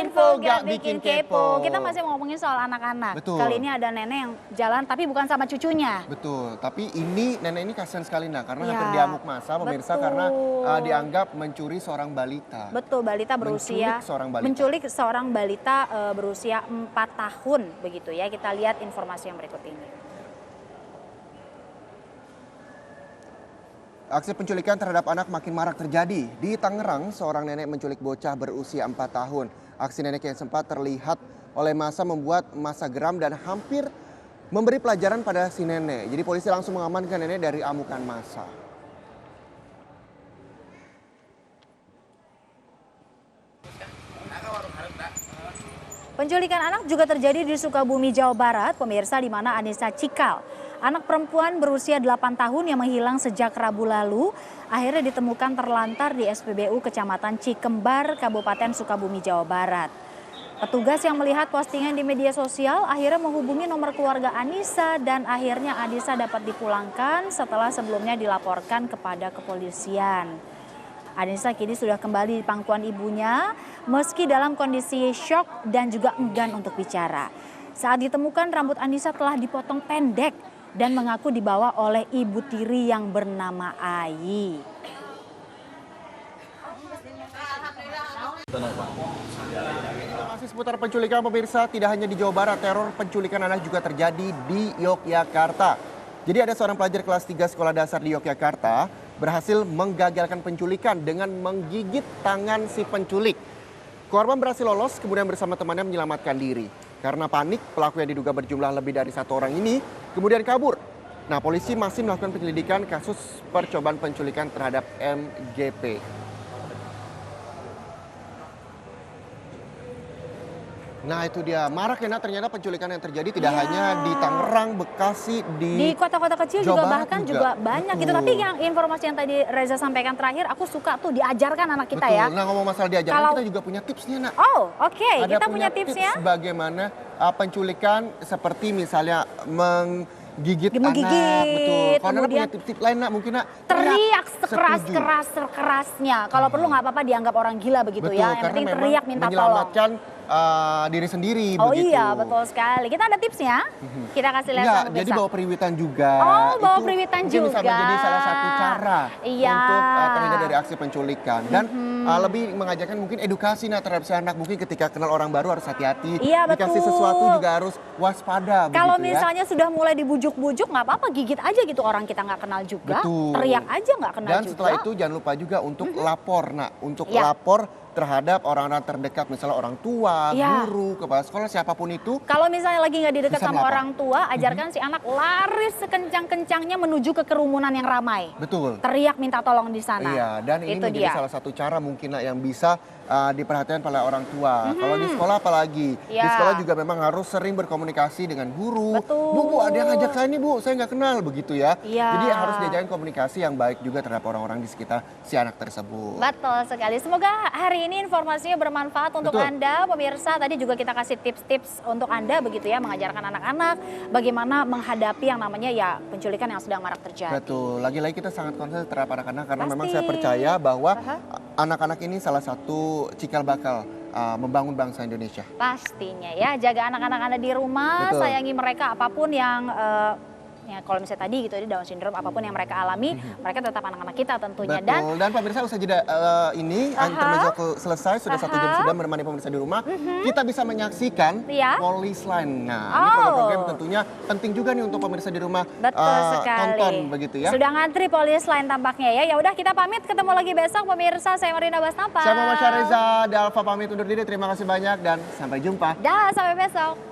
Info gak bikin kepo. Kita masih mau ngomongin soal anak-anak. Betul. Kali ini ada nenek yang jalan tapi bukan sama cucunya. Betul, tapi nenek ini kasihan sekali karena Ya, hampir diamuk massa pemirsa betul. karena dianggap mencuri seorang balita. Betul, balita berusia menculik seorang balita berusia 4 tahun begitu ya. Kita lihat informasi yang berikut ini. Aksi penculikan terhadap anak makin marak terjadi. Di Tangerang, seorang nenek menculik bocah berusia 4 tahun. Aksi nenek yang sempat terlihat oleh massa membuat massa geram dan hampir memberi pelajaran pada si nenek. Jadi polisi langsung mengamankan nenek dari amukan massa. Penculikan anak juga terjadi di Sukabumi, Jawa Barat, pemirsa, di mana Anissa Cikal, anak perempuan berusia 8 tahun yang menghilang sejak Rabu lalu, akhirnya ditemukan terlantar di SPBU Kecamatan Cikembar, Kabupaten Sukabumi, Jawa Barat. Petugas yang melihat postingan di media sosial akhirnya menghubungi nomor keluarga Anissa dan akhirnya Anissa dapat dipulangkan setelah sebelumnya dilaporkan kepada kepolisian. Anissa kini sudah kembali di pangkuan ibunya meski dalam kondisi syok dan juga enggan untuk bicara. Saat ditemukan rambut Anissa telah dipotong pendek dan mengaku dibawa oleh ibu tiri yang bernama Ai. Masih seputar penculikan pemirsa, tidak hanya di Jawa Barat, teror penculikan anak juga terjadi di Yogyakarta. Jadi ada seorang pelajar kelas 3 sekolah dasar di Yogyakarta berhasil menggagalkan penculikan dengan menggigit tangan si penculik. Korban berhasil lolos kemudian bersama temannya menyelamatkan diri. Karena panik, pelaku yang diduga berjumlah lebih dari 1 orang ini kemudian kabur. Nah, polisi masih melakukan penyelidikan kasus percobaan penculikan terhadap MGP. Nah itu dia, marak ya ternyata penculikan yang terjadi tidak hanya di Tangerang, Bekasi, di kota-kota kecil Jawa juga Barat bahkan juga banyak gitu. Tapi yang informasi yang tadi Reza sampaikan terakhir, aku suka tuh diajarkan anak kita ya. Nah ngomong masalah diajarkan, kita juga punya tipsnya nak. Oh oke, Ada kita punya tipsnya. Tips bagaimana penculikan seperti misalnya menggigit anak, betul. Kalau Nana punya tips-tips lain nak, mungkin nak teriak sekeras-kerasnya. Kalau perlu nggak apa-apa dianggap orang gila begitu ya. Yang penting teriak minta tolong. Diri sendiri oh begitu. Iya betul sekali. Kita ada tipsnya. Kita kasih lihat sama jadi bawa periwitan juga. Oh bawa periwitan juga. Bisa menjadi salah satu cara untuk terhindar dari aksi penculikan. Dan lebih mengajarkan mungkin edukasi terhadap si anak. Mungkin ketika kenal orang baru harus hati-hati. Iya, dikasih sesuatu juga harus waspada. Kalau misalnya sudah mulai dibujuk-bujuk nggak apa-apa, gigit aja gitu orang kita nggak kenal juga. Betul. Teriak aja nggak kenal juga. Dan setelah itu jangan lupa juga untuk lapor. Nah untuk lapor terhadap orang-orang terdekat, misalnya orang tua, guru, kepala sekolah, siapapun itu. Kalau misalnya lagi nggak didekat sama orang tua, ajarkan si anak lari sekencang-kencangnya menuju ke kerumunan yang ramai. Betul. Teriak minta tolong di sana. Iya, dan ini menjadi salah satu cara mungkin yang bisa diperhatikan oleh orang tua. Kalau di sekolah apalagi, di sekolah juga memang harus sering berkomunikasi dengan guru. Betul. Bu, ada yang ngajak saya nih bu, saya nggak kenal begitu ya. Jadi harus diajarkan komunikasi yang baik juga terhadap orang-orang di sekitar si anak tersebut. Betul sekali. Semoga hari ini informasinya bermanfaat untuk Anda, pemirsa. Tadi juga kita kasih tips-tips untuk Anda begitu ya, mengajarkan anak-anak bagaimana menghadapi yang namanya ya penculikan yang sedang marak terjadi. Betul. Lagi-lagi kita sangat concern terhadap anak-anak karena memang saya percaya bahwa anak-anak ini salah satu cikal bakal membangun bangsa Indonesia. Pastinya ya, jaga anak-anak Anda di rumah, sayangi mereka apapun yang ya kalau misalnya tadi gitu Down syndrome apapun yang mereka alami, mereka tetap anak-anak kita tentunya. Betul. Dan pemirsa usai jeda ini intermezzo selesai, sudah 1 jam sudah menemani pemirsa di rumah, kita bisa menyaksikan Polisline. Nah, ini program tentunya penting juga nih untuk pemirsa di rumah tonton begitu ya. Sudah ngantri Polisline tampaknya ya. Ya udah kita pamit, ketemu lagi besok pemirsa. Saya Marina Basnapa. Saya Muhammad Syahriza, Dalfa pamit undur diri. Terima kasih banyak dan sampai jumpa. Dah, sampai besok.